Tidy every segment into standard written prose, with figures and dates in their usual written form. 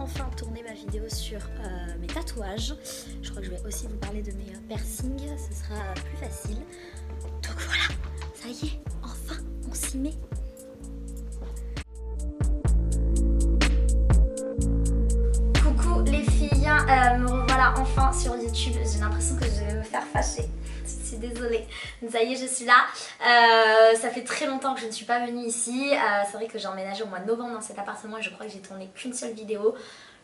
enfin tourné ma vidéo sur mes tatouages. Je crois que je vais aussi vous parler de mes piercings, ce sera plus facile. Donc voilà, ça y est, enfin on s'y met. Coucou les filles, me revoilà enfin sur YouTube. J'ai l'impression que je vais me faire fâcher. Je suis désolée, ça y est, je suis là. Ça fait très longtemps que je ne suis pas venue ici. C'est vrai que j'ai emménagé au mois de novembre dans cet appartement et je crois que j'ai tourné qu'une seule vidéo.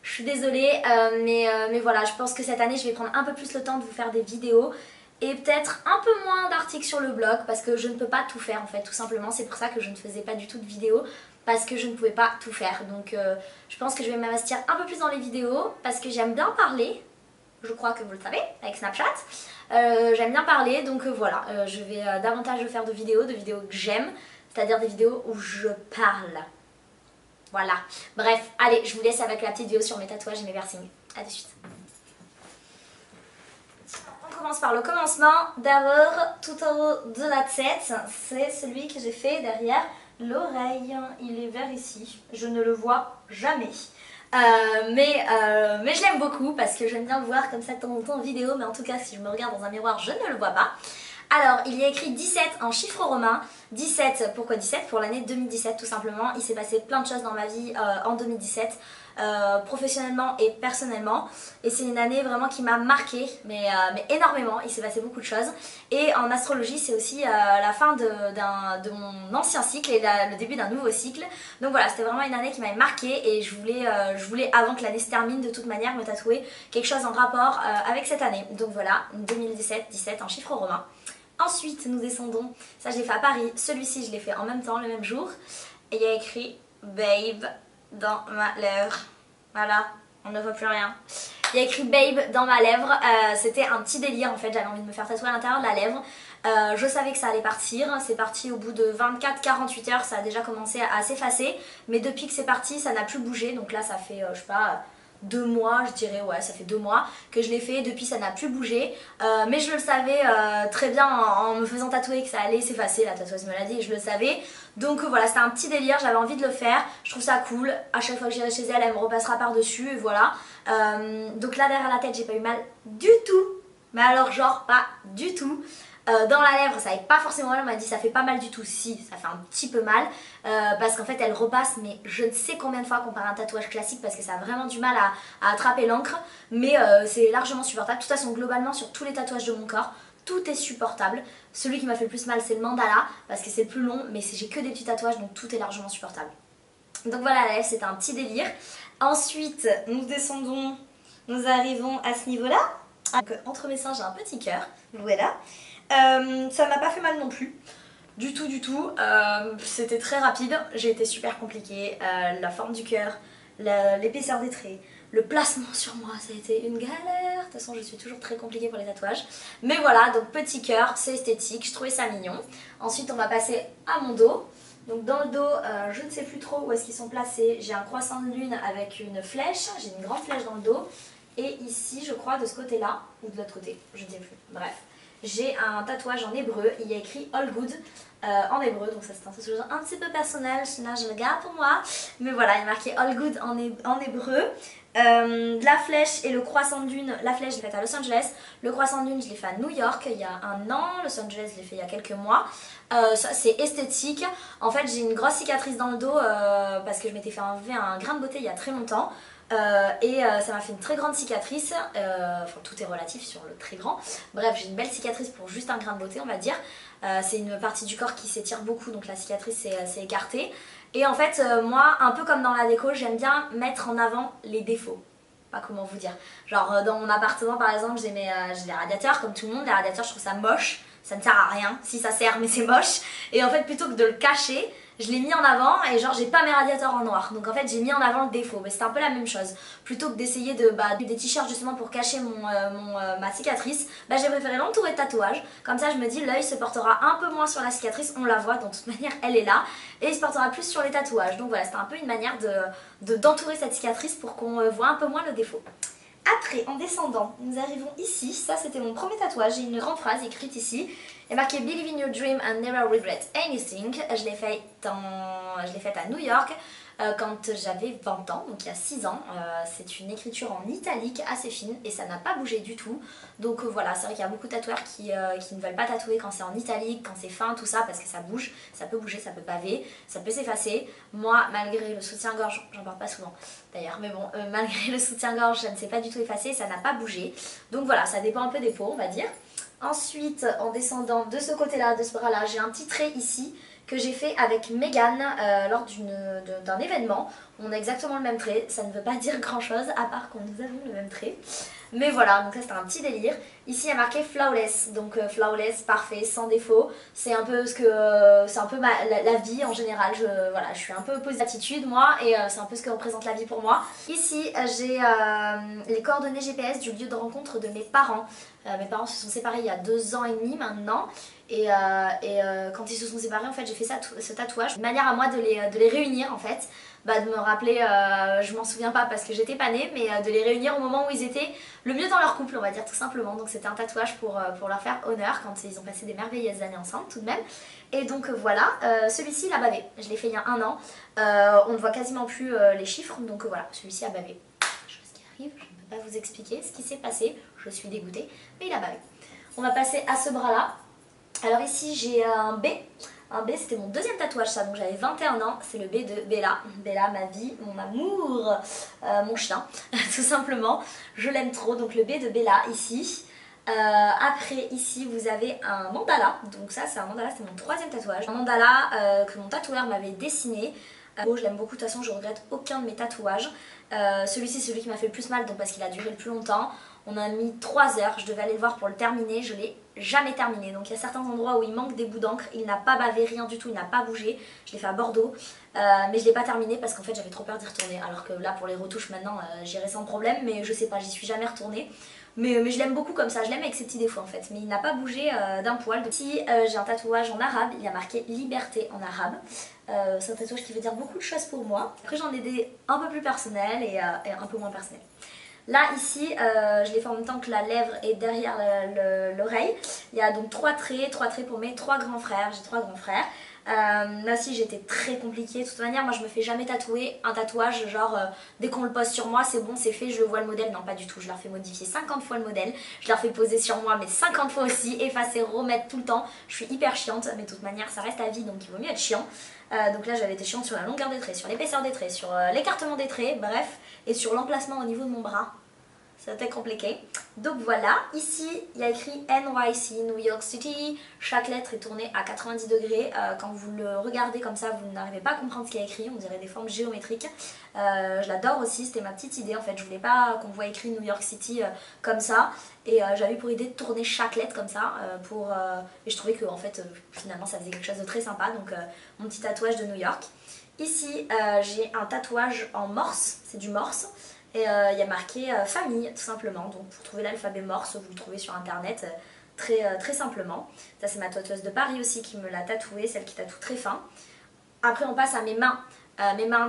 Je suis désolée, mais voilà, je pense que cette année je vais prendre un peu plus le temps de vous faire des vidéos et peut-être un peu moins d'articles sur le blog parce que je ne peux pas tout faire en fait, tout simplement. C'est pour ça que je ne faisais pas du tout de vidéos, parce que je ne pouvais pas tout faire. Donc je pense que je vais m'investir un peu plus dans les vidéos parce que j'aime bien parler. Je crois que vous le savez avec Snapchat. J'aime bien parler, donc voilà, je vais davantage faire de vidéos que j'aime, c'est-à-dire des vidéos où je parle. Voilà, bref, allez, je vous laisse avec la petite vidéo sur mes tatouages et mes piercings. A de suite. On commence par le commencement. D'abord, tout en haut de la tête, c'est celui que j'ai fait derrière l'oreille. Il est vers ici, je ne le vois jamais. Mais je l'aime beaucoup parce que j'aime bien le voir comme ça de temps en temps en vidéo, mais en tout cas si je me regarde dans un miroir je ne le vois pas. Alors il y a écrit 17 en chiffre romain. 17, pourquoi 17? Pour l'année 2017 tout simplement. Il s'est passé plein de choses dans ma vie en 2017, professionnellement et personnellement, et c'est une année vraiment qui m'a marquée, mais énormément. Il s'est passé beaucoup de choses, et en astrologie c'est aussi la fin de mon ancien cycle et le début d'un nouveau cycle. Donc voilà, c'était vraiment une année qui m'avait marquée et je voulais avant que l'année se termine de toute manière me tatouer quelque chose en rapport avec cette année. Donc voilà, 2017, 17 en chiffre romain. Ensuite nous descendons, ça je l'ai fait à Paris, celui-ci je l'ai fait en même temps, le même jour, et il y a écrit Babe dans ma lèvre. Voilà, on ne voit plus rien. Il y a écrit Babe dans ma lèvre. C'était un petit délire en fait, j'avais envie de me faire tatouer à l'intérieur de la lèvre. Je savais que ça allait partir, c'est parti au bout de 24-48 heures, ça a déjà commencé à s'effacer, mais depuis que c'est parti ça n'a plus bougé. Donc là ça fait je sais pas 2 mois, je dirais, ouais, ça fait 2 mois que je l'ai fait, depuis ça n'a plus bougé, mais je le savais très bien en me faisant tatouer que ça allait s'effacer, la tatoueuse me l'a dit et je le savais. Donc voilà, c'était un petit délire, j'avais envie de le faire, je trouve ça cool, à chaque fois que j'irai chez elle, elle me repassera par dessus et voilà. Donc là derrière la tête j'ai pas eu mal du tout, mais alors genre pas du tout. Dans la lèvre ça avait pas forcément mal, on m'a dit ça fait pas mal du tout, si ça fait un petit peu mal parce qu'en fait elle repasse mais je ne sais combien de fois comparé à un tatouage classique parce que ça a vraiment du mal à attraper l'encre, mais c'est largement supportable. De toute façon globalement sur tous les tatouages de mon corps tout est supportable. Celui qui m'a fait le plus mal c'est le mandala parce que c'est le plus long, mais j'ai que des petits tatouages donc tout est largement supportable. Donc voilà, la lèvre c'était un petit délire. Ensuite nous descendons, nous arrivons à ce niveau là. Donc entre mes seins j'ai un petit cœur, voilà. Ça m'a pas fait mal non plus, du tout, c'était très rapide, j'ai été super compliquée, la forme du cœur, l'épaisseur des traits, le placement sur moi, ça a été une galère. De toute façon je suis toujours très compliquée pour les tatouages, mais voilà, donc petit cœur, c'est esthétique, je trouvais ça mignon. Ensuite on va passer à mon dos. Donc dans le dos, je ne sais plus trop où est-ce qu'ils sont placés, j'ai un croissant de lune avec une flèche, j'ai une grande flèche dans le dos, et ici je crois de ce côté là, ou de l'autre côté, je ne sais plus, bref. J'ai un tatouage en hébreu, il y a écrit All Good en hébreu, donc ça c'est un tatouage un petit peu personnel, là je le garde pour moi. Mais voilà, il y a marqué All Good en hébreu. La flèche et le croissant de lune, la flèche je l'ai faite à Los Angeles, le croissant de lune je l'ai fait à New York il y a 1 an, Los Angeles je l'ai fait il y a quelques mois. Ça c'est esthétique, en fait j'ai une grosse cicatrice dans le dos parce que je m'étais fait enlever un grain de beauté il y a très longtemps. Ça m'a fait une très grande cicatrice, enfin tout est relatif sur le très grand, bref j'ai une belle cicatrice pour juste un grain de beauté on va dire. C'est une partie du corps qui s'étire beaucoup donc la cicatrice s'est écartée. Et en fait moi un peu comme dans la déco j'aime bien mettre en avant les défauts. Pas comment vous dire, genre dans mon appartement par exemple j'ai des radiateurs comme tout le monde, les radiateurs je trouve ça moche, ça ne sert à rien, si ça sert mais c'est moche. Et en fait plutôt que de le cacher, je l'ai mis en avant et genre j'ai pas mes radiateurs en noir. Donc en fait j'ai mis en avant le défaut, mais c'est un peu la même chose. Plutôt que d'essayer des t-shirts justement pour cacher ma cicatrice, j'ai préféré l'entourer de tatouages. Comme ça je me dis l'œil se portera un peu moins sur la cicatrice, on la voit, de toute manière elle est là. Et il se portera plus sur les tatouages. Donc voilà, c'était un peu une manière d'entourer cette cicatrice pour qu'on voit un peu moins le défaut. Après, en descendant, nous arrivons ici. Ça, c'était mon premier tatouage. J'ai une grande phrase écrite ici. Il est marqué Believe in your dream and never regret anything. Je l'ai faite à New York. quand j'avais 20 ans, donc il y a 6 ans. C'est une écriture en italique assez fine et ça n'a pas bougé du tout. Donc voilà, c'est vrai qu'il y a beaucoup de tatoueurs qui ne veulent pas tatouer quand c'est en italique, quand c'est fin, tout ça, parce que ça bouge, ça peut bouger, ça peut baver, ça peut s'effacer. Moi, malgré le soutien-gorge, j'en parle pas souvent d'ailleurs, mais bon, malgré le soutien-gorge, ça ne s'est pas du tout effacé, ça n'a pas bougé. Donc voilà, ça dépend un peu des peaux, on va dire. Ensuite, en descendant de ce côté-là, de ce bras-là, j'ai un petit trait ici que j'ai fait avec Megan lors d'un événement. On a exactement le même trait, ça ne veut pas dire grand chose à part qu'on nous avons le même trait. Mais voilà, donc ça c'était un petit délire. Ici il y a marqué flawless, donc flawless, parfait, sans défaut. C'est un peu ce que c'est un peu la vie en général. Voilà, je suis un peu opposée d'attitude moi et c'est un peu ce que représente la vie pour moi. Ici j'ai les coordonnées GPS du lieu de rencontre de mes parents. Mes parents se sont séparés il y a 2 ans et demi maintenant. Et quand ils se sont séparés, en fait, j'ai fait ce tatouage, une manière à moi de les réunir en fait, de me rappeler, je m'en souviens pas parce que j'étais pas née, mais de les réunir au moment où ils étaient le mieux dans leur couple, on va dire tout simplement. Donc c'était un tatouage pour leur faire honneur quand ils ont passé des merveilleuses années ensemble tout de même. Et donc voilà, celui-ci il a bavé, je l'ai fait il y a 1 an, on ne voit quasiment plus les chiffres, donc voilà, celui-ci a bavé. Chose qui arrive, je ne peux pas vous expliquer ce qui s'est passé, je suis dégoûtée, mais il a bavé. On va passer à ce bras-là. Alors ici j'ai un B. Un B, c'était mon 2e tatouage ça, donc j'avais 21 ans, c'est le B de Bella. Bella, ma vie, mon amour, mon chien, tout simplement. Je l'aime trop, donc le B de Bella ici. Après ici vous avez un mandala, donc ça c'est un mandala, c'est mon 3e tatouage. Un mandala que mon tatoueur m'avait dessiné. Je l'aime beaucoup, de toute façon je regrette aucun de mes tatouages. Celui-ci c'est celui qui m'a fait le plus mal, donc parce qu'il a duré le plus longtemps. On a mis 3 heures, je devais aller le voir pour le terminer, je l'ai jamais terminé. Donc il y a certains endroits où il manque des bouts d'encre, il n'a pas bavé, rien du tout, il n'a pas bougé. Je l'ai fait à Bordeaux, mais je l'ai pas terminé parce qu'en fait j'avais trop peur d'y retourner. Alors que là pour les retouches maintenant j'irai sans problème, mais je sais pas, j'y suis jamais retournée. Mais je l'aime beaucoup comme ça, je l'aime avec ses petits défauts en fait. Mais il n'a pas bougé d'un poil. Ici j'ai un tatouage en arabe, il y a marqué liberté en arabe. C'est un tatouage qui veut dire beaucoup de choses pour moi. Après j'en ai des un peu plus personnels et un peu moins personnels. Là ici je l'ai fait en même temps que la lèvre et derrière l'oreille. Il y a donc 3 traits pour mes 3 grands frères, j'ai 3 grands frères. Là aussi j'étais très compliquée, de toute manière moi je me fais jamais tatouer un tatouage genre dès qu'on le pose sur moi c'est bon c'est fait, je vois le modèle, non pas du tout, je leur fais modifier 50 fois le modèle, je leur fais poser sur moi mais 50 fois aussi, effacer, remettre tout le temps, je suis hyper chiante mais de toute manière ça reste à vie donc il vaut mieux être chiant. Donc là j'avais été chiante sur la longueur des traits, sur l'épaisseur des traits, sur l'écartement des traits, bref, et sur l'emplacement au niveau de mon bras. C'était compliqué. Donc voilà, ici il y a écrit NYC, New York City. Chaque lettre est tournée à 90 degrés. Quand vous le regardez comme ça, vous n'arrivez pas à comprendre ce qu'il y a écrit. On dirait des formes géométriques. Je l'adore aussi, c'était ma petite idée en fait. Je voulais pas qu'on voit écrit New York City comme ça. Et j'avais pour idée de tourner chaque lettre comme ça. Et je trouvais que en fait, finalement ça faisait quelque chose de très sympa. Donc mon petit tatouage de New York. Ici j'ai un tatouage en morse, c'est du morse. Et il y a marqué famille tout simplement, donc pour trouver l'alphabet morse vous le trouvez sur internet très simplement. Ça c'est ma tatoueuse de Paris aussi qui me l'a tatoué, celle qui tatoue très fin. Après on passe à mes mains.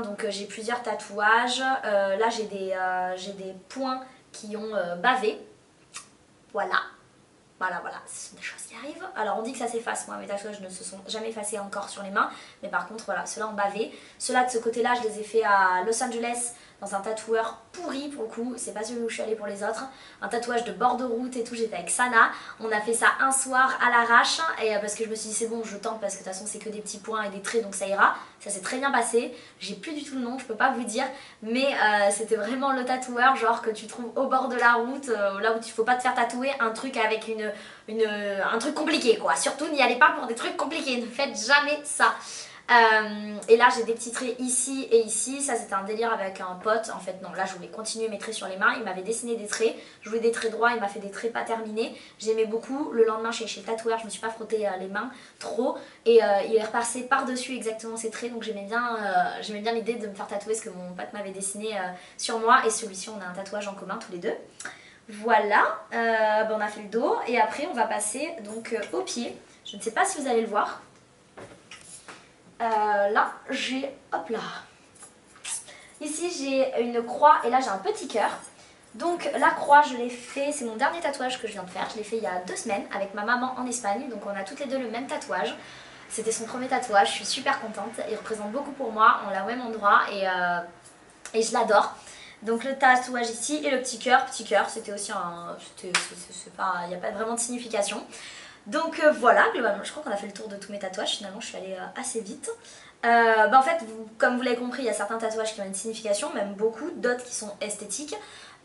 Donc j'ai plusieurs tatouages, là j'ai des points qui ont bavé, voilà. Voilà, ce sont des choses qui arrivent. Alors on dit que ça s'efface, moi mes tatouages ne se sont jamais effacés encore sur les mains. Mais par contre voilà, ceux-là ont bavé. Ceux-là de ce côté-là je les ai fait à Los Angeles dans un tatoueur pourri pour le coup. C'est pas celui où je suis allée pour les autres. Un tatouage de bord de route et tout, j'étais avec Sana. On a fait ça un soir à l'arrache. Et parce que je me suis dit c'est bon je tente parce que de toute façon c'est que des petits points et des traits donc ça ira. Ça s'est très bien passé. J'ai plus du tout le nom, je peux pas vous dire. Mais c'était vraiment le tatoueur genre que tu trouves au bord de la route. Là où il faut pas te faire tatouer un truc avec un truc compliqué quoi. Surtout n'y allez pas pour des trucs compliqués, ne faites jamais ça. Et là j'ai des petits traits ici et ici, ça c'était un délire avec un pote. En fait non, là je voulais continuer mes traits sur les mains, il m'avait dessiné des traits, je voulais des traits droits, il m'a fait des traits pas terminés. J'aimais beaucoup, le lendemain chez le tatoueur je me suis pas frotté les mains trop. Et il est repassé par dessus exactement ces traits, donc j'aimais bien l'idée de me faire tatouer ce que mon pote m'avait dessiné sur moi. Et celui-ci on a un tatouage en commun tous les deux. Voilà, on a fait le dos et après on va passer donc au pied. Je ne sais pas si vous allez le voir. Là j'ai, hop là, ici j'ai une croix et là j'ai un petit cœur. Donc la croix je l'ai fait, c'est mon dernier tatouage que je viens de faire. Je l'ai fait il y a 2 semaines avec ma maman en Espagne. Donc on a toutes les deux le même tatouage. C'était son premier tatouage, je suis super contente, il représente beaucoup pour moi, on l'a au même endroit et je l'adore. Donc le tatouage ici et le petit cœur, c'était aussi un... il n'y a pas vraiment de signification. Donc voilà, globalement je crois qu'on a fait le tour de tous mes tatouages, finalement je suis allée assez vite. En fait, comme vous l'avez compris, il y a certains tatouages qui ont une signification, même beaucoup, d'autres qui sont esthétiques.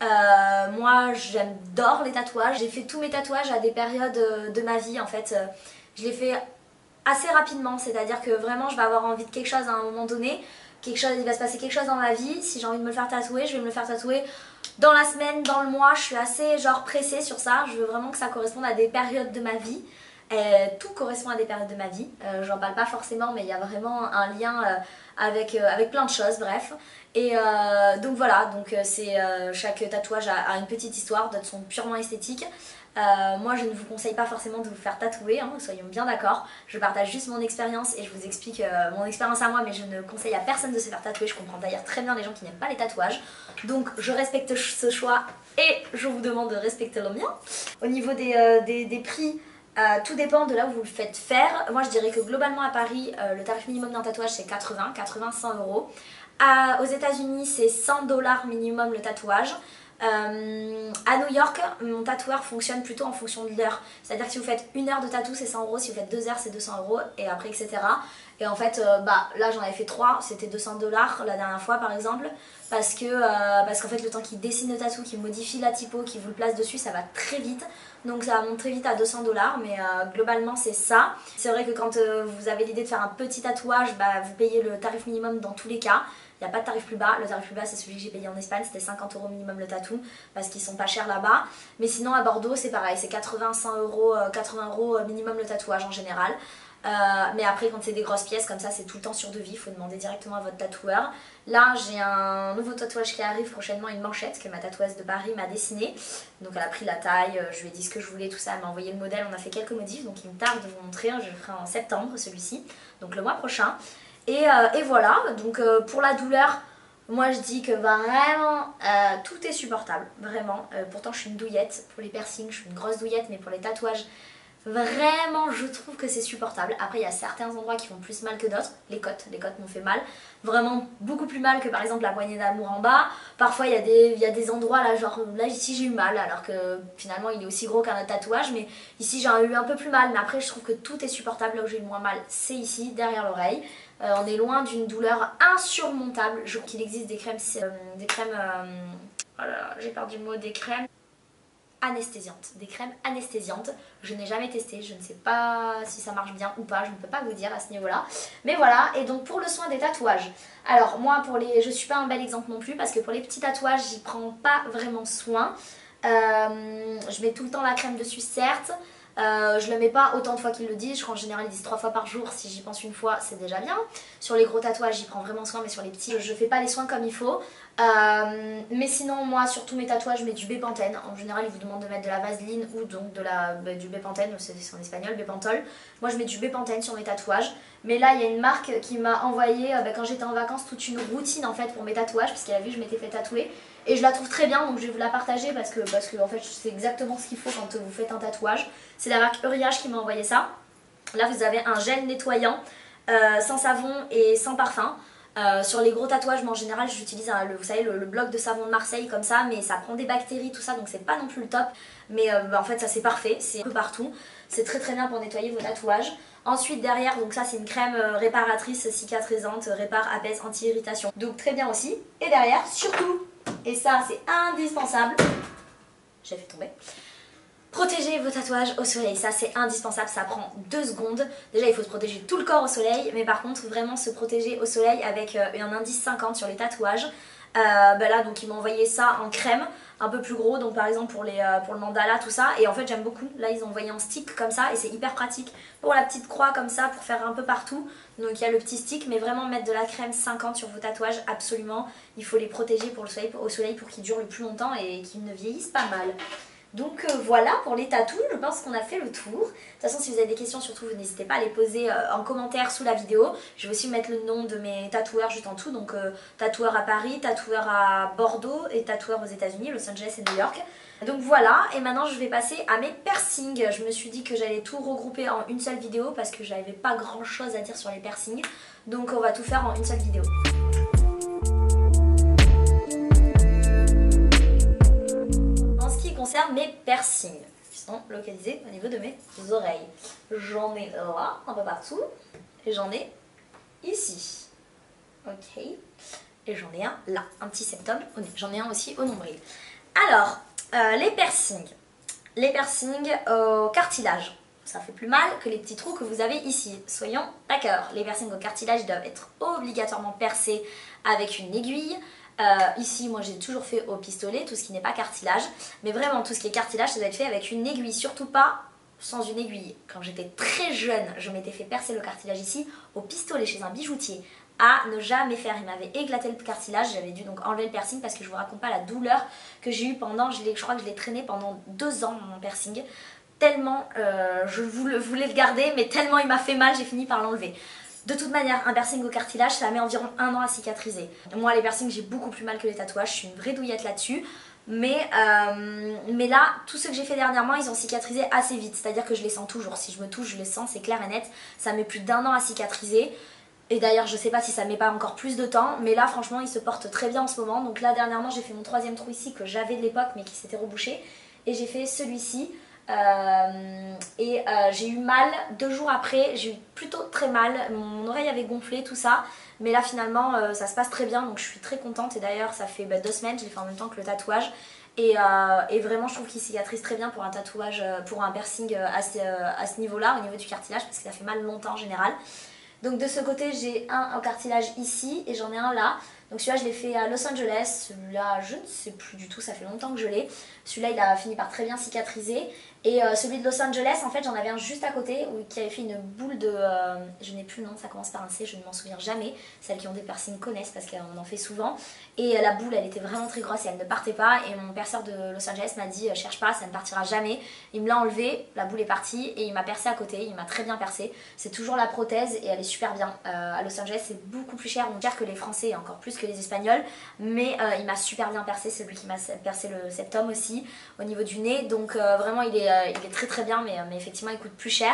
Moi j'adore les tatouages, j'ai fait tous mes tatouages à des périodes de ma vie en fait. Je les fais assez rapidement, c'est-à-dire que vraiment je vais avoir envie de quelque chose à un moment donné, il va se passer quelque chose dans ma vie, si j'ai envie de me le faire tatouer, je vais me le faire tatouer dans la semaine, dans le mois, je suis assez genre pressée sur ça, je veux vraiment que ça corresponde à des périodes de ma vie. Tout correspond à des périodes de ma vie, j'en parle pas forcément mais il y a vraiment un lien avec plein de choses, bref. Et donc voilà, chaque tatouage a une petite histoire, d'autres sont purement esthétiques. Moi je ne vous conseille pas forcément de vous faire tatouer, hein, soyons bien d'accord. Je partage juste mon expérience et je vous explique mon expérience à moi, mais je ne conseille à personne de se faire tatouer. Je comprends d'ailleurs très bien les gens qui n'aiment pas les tatouages. Donc je respecte ce choix et je vous demande de respecter le mien. Au niveau des prix, tout dépend de là où vous le faites faire. Moi je dirais que globalement à Paris, le tarif minimum d'un tatouage c'est 100 euros. Aux États-Unis c'est 100 $ minimum le tatouage. À New York, mon tatoueur fonctionne plutôt en fonction de l'heure. C'est-à-dire que si vous faites 1 heure de tatou, c'est 100 euros, si vous faites 2 heures, c'est 200 euros, et après, etc. Et en fait, là j'en avais fait 3, c'était 200 $ la dernière fois par exemple, parce qu'en fait, le temps qu'il dessine le tatou, qu'il modifie la typo, qu'il vous le place dessus, ça va très vite. Donc ça monte très vite à 200 $, mais globalement c'est ça. C'est vrai que quand vous avez l'idée de faire un petit tatouage, vous payez le tarif minimum dans tous les cas. Il n'y a pas de tarif plus bas, le tarif plus bas c'est celui que j'ai payé en Espagne, c'était 50 euros minimum le tatou, parce qu'ils sont pas chers là-bas. Mais sinon à Bordeaux c'est pareil, c'est 80 euros minimum le tatouage en général. Mais après quand c'est des grosses pièces comme ça c'est tout le temps sur devis, il faut demander directement à votre tatoueur. Là j'ai un nouveau tatouage qui arrive prochainement, une manchette que ma tatoueuse de Paris m'a dessinée. Donc elle a pris la taille, je lui ai dit ce que je voulais, tout ça, elle m'a envoyé le modèle, on a fait quelques modifs, donc il me tarde de vous montrer, je le ferai en septembre celui-ci, donc le mois prochain. Et voilà, donc pour la douleur, moi je dis que vraiment tout est supportable, vraiment. Pourtant je suis une douillette, pour les piercings je suis une grosse douillette, mais pour les tatouages, vraiment je trouve que c'est supportable. Après il y a certains endroits qui font plus mal que d'autres, les côtes m'ont fait mal, vraiment beaucoup plus mal que par exemple la poignée d'amour en bas. Parfois il y a des endroits là, genre là ici j'ai eu mal alors que finalement il est aussi gros qu'un autre tatouage, mais ici j'ai eu un peu plus mal. Mais après je trouve que tout est supportable, là où j'ai eu le moins mal c'est ici, derrière l'oreille. On est loin d'une douleur insurmontable. Je crois qu'il existe des crèmes, voilà, j'ai perdu le mot, des crèmes anesthésiantes. Je n'ai jamais testé, je ne sais pas si ça marche bien ou pas, je ne peux pas vous dire à ce niveau-là. Mais voilà, et donc pour le soin des tatouages. Alors moi, je suis pas un bel exemple non plus, parce que pour les petits tatouages, j'y prends pas vraiment soin. Je mets tout le temps la crème dessus, certes. Je le mets pas autant de fois qu'ils le disent, je crois en général ils disent 3 fois par jour, si j'y pense une fois c'est déjà bien. Sur les gros tatouages j'y prends vraiment soin, mais sur les petits je fais pas les soins comme il faut. Mais sinon moi sur tous mes tatouages je mets du Bepanthen. En général ils vous demandent de mettre de la vaseline ou donc du Bepanthen, c'est en espagnol, Bepantol. Moi je mets du Bepanthen sur mes tatouages. Mais là il y a une marque qui m'a envoyé quand j'étais en vacances toute une routine en fait pour mes tatouages, parce qu'elle a vu que je m'étais fait tatouer. Et je la trouve très bien, donc je vais vous la partager parce que en fait c'est exactement ce qu'il faut quand vous faites un tatouage. C'est la marque Uriage qui m'a envoyé ça. Là vous avez un gel nettoyant sans savon et sans parfum. Sur les gros tatouages, moi en général j'utilise vous savez le bloc de savon de Marseille comme ça, mais ça prend des bactéries tout ça, donc c'est pas non plus le top. Mais en fait ça c'est parfait, c'est un peu partout. C'est très très bien pour nettoyer vos tatouages. Ensuite derrière, donc ça c'est une crème réparatrice, cicatrisante, répare, apaise, anti-irritation. Donc très bien aussi. Et derrière, surtout, et ça c'est indispensable, j'ai fait tomber, protégez vos tatouages au soleil, ça c'est indispensable, ça prend 2 secondes. Déjà il faut se protéger tout le corps au soleil, mais par contre vraiment se protéger au soleil avec un indice 50 sur les tatouages. Là donc il m'a envoyé ça en crème, un peu plus gros, donc par exemple pour le mandala tout ça, et en fait j'aime beaucoup. Là ils ont envoyé en stick comme ça et c'est hyper pratique pour la petite croix comme ça, pour faire un peu partout. Donc il y a le petit stick, mais vraiment mettre de la crème 50 sur vos tatouages, absolument. Il faut les protéger au soleil pour qu'ils durent le plus longtemps et qu'ils ne vieillissent pas mal. Donc voilà pour les tatous, je pense qu'on a fait le tour. De toute façon si vous avez des questions surtout vous n'hésitez pas à les poser en commentaire sous la vidéo. Je vais aussi mettre le nom de mes tatoueurs juste en dessous, donc tatoueur à Paris, tatoueur à Bordeaux et tatoueur aux États-Unis, Los Angeles et New York. Donc voilà, et maintenant je vais passer à mes piercings. Je me suis dit que j'allais tout regrouper en une seule vidéo parce que j'avais pas grand chose à dire sur les piercings. Donc on va tout faire en une seule vidéo. En ce qui concerne mes piercings, qui sont localisés au niveau de mes oreilles. J'en ai là, un peu partout, et j'en ai ici. Ok. Et j'en ai un là, un petit septum au nez. J'en ai un aussi au nombril. Alors, les piercings au cartilage, ça fait plus mal que les petits trous que vous avez ici, soyons d'accord. Les piercings au cartilage doivent être obligatoirement percés avec une aiguille. Ici, moi j'ai toujours fait au pistolet, tout ce qui n'est pas cartilage, mais vraiment tout ce qui est cartilage, ça doit être fait avec une aiguille, surtout pas sans une aiguille. Quand j'étais très jeune, je m'étais fait percer le cartilage ici au pistolet chez un bijoutier. À ne jamais faire, il m'avait éclaté le cartilage, j'avais dû donc enlever le piercing parce que je vous raconte pas la douleur que j'ai eue pendant, je crois que je l'ai traîné pendant 2 ans mon piercing, tellement je voulais le garder, mais tellement il m'a fait mal, j'ai fini par l'enlever. De toute manière, un piercing au cartilage, ça met environ 1 an à cicatriser. Moi les piercings, j'ai beaucoup plus mal que les tatouages, je suis une vraie douillette là-dessus. Mais là, tous ceux que j'ai fait dernièrement, ils ont cicatrisé assez vite, c'est-à-dire que je les sens toujours, si je me touche, je les sens, c'est clair et net, ça met plus d'1 an à cicatriser. Et d'ailleurs je sais pas si ça met pas encore plus de temps, mais là franchement il se porte très bien en ce moment. Donc là dernièrement j'ai fait mon 3e trou ici que j'avais de l'époque mais qui s'était rebouché. Et j'ai fait celui-ci j'ai eu mal 2 jours après, j'ai eu plutôt très mal, mon oreille avait gonflé tout ça. Mais là finalement ça se passe très bien donc je suis très contente. Et d'ailleurs ça fait 2 semaines, je l'ai fait en même temps que le tatouage. Et vraiment je trouve qu'il cicatrise très bien pour un tatouage, pour un piercing à ce niveau là, au niveau du cartilage, parce que ça fait mal longtemps en général. Donc de ce côté j'ai un au cartilage ici et j'en ai un là. Donc celui-là je l'ai fait à Los Angeles, celui-là je ne sais plus du tout, ça fait longtemps que je l'ai. Celui-là il a fini par très bien cicatriser. Et celui de Los Angeles en fait j'en avais un juste à côté qui avait fait une boule de... je n'ai plus le nom, ça commence par un C, je ne m'en souviens jamais. Celles qui ont des piercings connaissent parce qu'on en fait souvent. Et la boule elle était vraiment très grosse et elle ne partait pas. Et mon perceur de Los Angeles m'a dit cherche pas, ça ne partira jamais. Il me l'a enlevé, la boule est partie et il m'a percé à côté, il m'a très bien percé. C'est toujours la prothèse et elle est super bien. À Los Angeles c'est beaucoup plus cher, on cher que les Français et encore plus que les Espagnols. Mais il m'a super bien percé, c'est lui qui m'a percé le septum aussi au niveau du nez. Donc vraiment il est très très bien mais effectivement il coûte plus cher.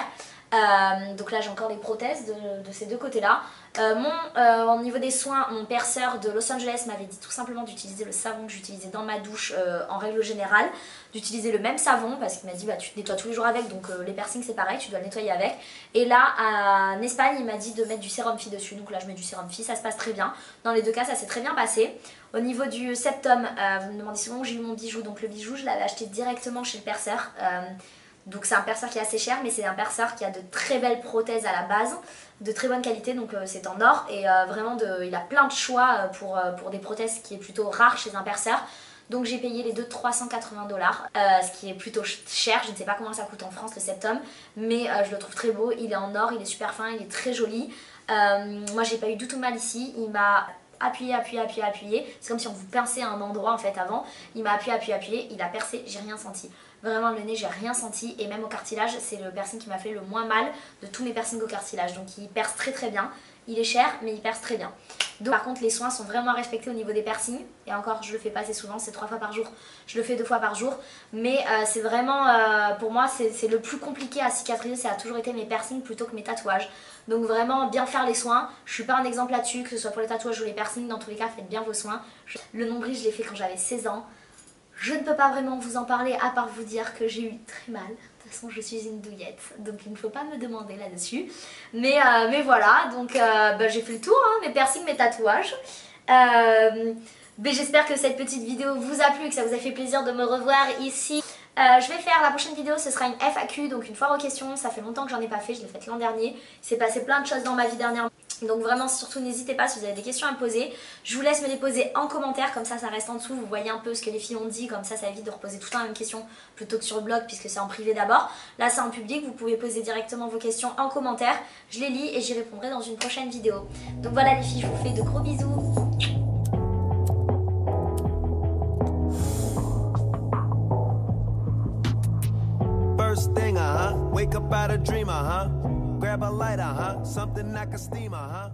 Donc là j'ai encore les prothèses de ces deux côtés là. Au niveau des soins, mon perceur de Los Angeles m'avait dit tout simplement d'utiliser le savon que j'utilisais dans ma douche en règle générale, d'utiliser le même savon parce qu'il m'a dit bah, tu te nettoies tous les jours avec, donc les piercings c'est pareil, tu dois le nettoyer avec. Et là en Espagne il m'a dit de mettre du sérum phi dessus, donc là je mets du sérum phi, ça se passe très bien. Dans les deux cas ça s'est très bien passé. Au niveau du septum, vous me demandez souvent où j'ai eu mon bijou, donc le bijou je l'avais acheté directement chez le perceur. Donc c'est un perceur qui est assez cher mais c'est un perceur qui a de très belles prothèses à la base, de très bonne qualité, donc c'est en or et vraiment il a plein de choix pour des prothèses qui est plutôt rare chez un perceur. Donc j'ai payé les deux 380 $, ce qui est plutôt cher, je ne sais pas comment ça coûte en France le septum, mais je le trouve très beau, il est en or, il est super fin, il est très joli. Moi j'ai pas eu du tout mal ici, il m'a appuyé, c'est comme si on vous pinçait à un endroit en fait avant, il m'a appuyé, il a percé, j'ai rien senti. Vraiment le nez j'ai rien senti et même au cartilage c'est le piercing qui m'a fait le moins mal de tous mes piercings au cartilage, donc il perce très très bien. Il est cher mais il perce très bien. Donc par contre les soins sont vraiment respectés au niveau des piercings. Et encore je le fais pas assez souvent, c'est 3 fois par jour. Je le fais 2 fois par jour. Mais c'est vraiment, pour moi c'est le plus compliqué à cicatriser. Ça a toujours été mes piercings plutôt que mes tatouages. Donc vraiment bien faire les soins. Je suis pas un exemple là-dessus, que ce soit pour les tatouages ou les piercings. Dans tous les cas faites bien vos soins. Le nombril je l'ai fait quand j'avais 16 ans. Je ne peux pas vraiment vous en parler à part vous dire que j'ai eu très mal. De toute façon je suis une douillette donc il ne faut pas me demander là-dessus. Mais voilà, donc j'ai fait le tour, hein, mes piercings, mes tatouages. J'espère que cette petite vidéo vous a plu et que ça vous a fait plaisir de me revoir ici. Je vais faire la prochaine vidéo, ce sera une FAQ, donc une foire aux questions. Ça fait longtemps que j'en ai pas fait, je l'ai faite l'an dernier. Il s'est passé plein de choses dans ma vie dernièrement. Donc vraiment surtout n'hésitez pas si vous avez des questions à me poser. Je vous laisse me les poser en commentaire, comme ça reste en dessous. Vous voyez un peu ce que les filles ont dit, comme ça évite de reposer tout le temps la même question plutôt que sur le blog puisque c'est en privé d'abord. Là c'est en public, vous pouvez poser directement vos questions en commentaire. Je les lis et j'y répondrai dans une prochaine vidéo. Donc voilà les filles, je vous fais de gros bisous. First thing, wake up out a dreamer, grab a lighter, something like a steamer,